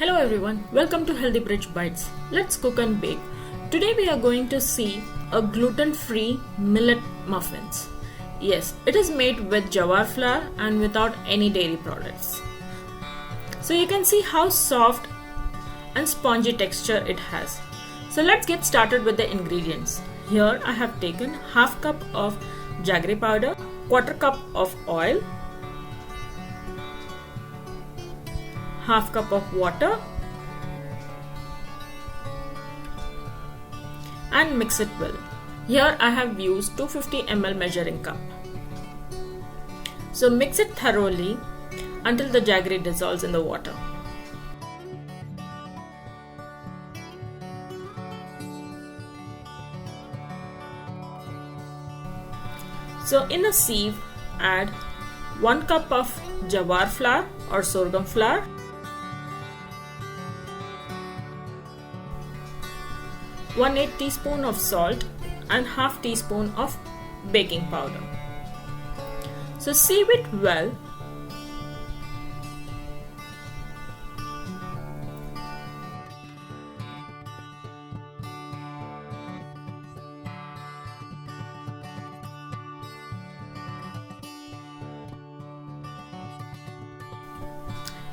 Hello everyone, welcome to Healthy Bridge Bites. Let's cook and bake. Today we are going to see a gluten-free millet muffins. Yes, it is made with jowar flour and without any dairy products. So you can see how soft and spongy texture it has. So let's get started with the ingredients. Here I have taken half cup of jaggery powder, quarter cup of oil, half cup of water and mix it well. Here I have used 250 ml measuring cup. So mix it thoroughly until the jaggery dissolves in the water. So in a sieve add 1 cup of jowar flour or sorghum flour, 1/8 teaspoon of salt and half teaspoon of baking powder. So sieve it well.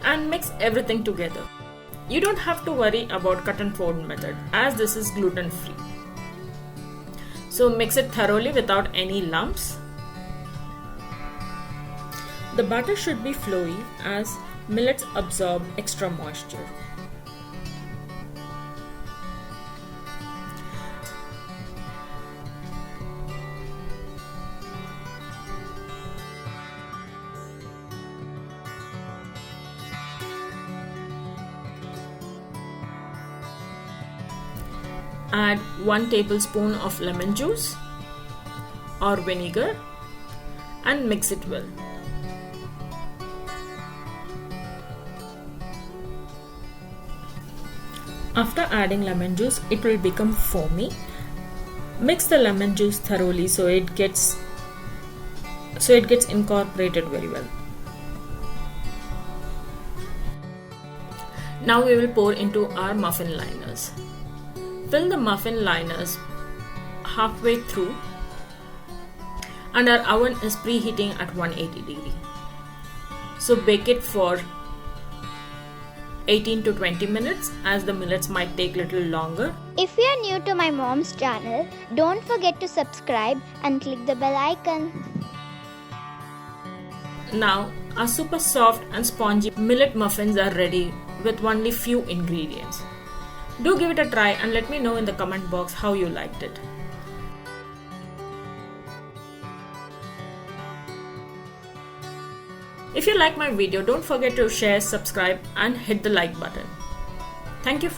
And mix everything together. You don't have to worry about cut and fold method as this is gluten free. So mix it thoroughly without any lumps. The batter should be flowy as millets absorb extra moisture. Add 1 tablespoon of lemon juice or vinegar and mix it well. After adding lemon juice, it will become foamy. Mix the lemon juice thoroughly so it gets incorporated very well. Now we will pour into our muffin liners. Fill the muffin liners halfway through and our oven is preheating at 180 degree. So bake it for 18 to 20 minutes as the millets might take little longer. If you are new to my mom's channel, don't forget to subscribe and click the bell icon. Now our super soft and spongy millet muffins are ready with only few ingredients. Do give it a try and let me know in the comment box how you liked it. If you like my video, don't forget to share, subscribe and hit the like button. Thank you for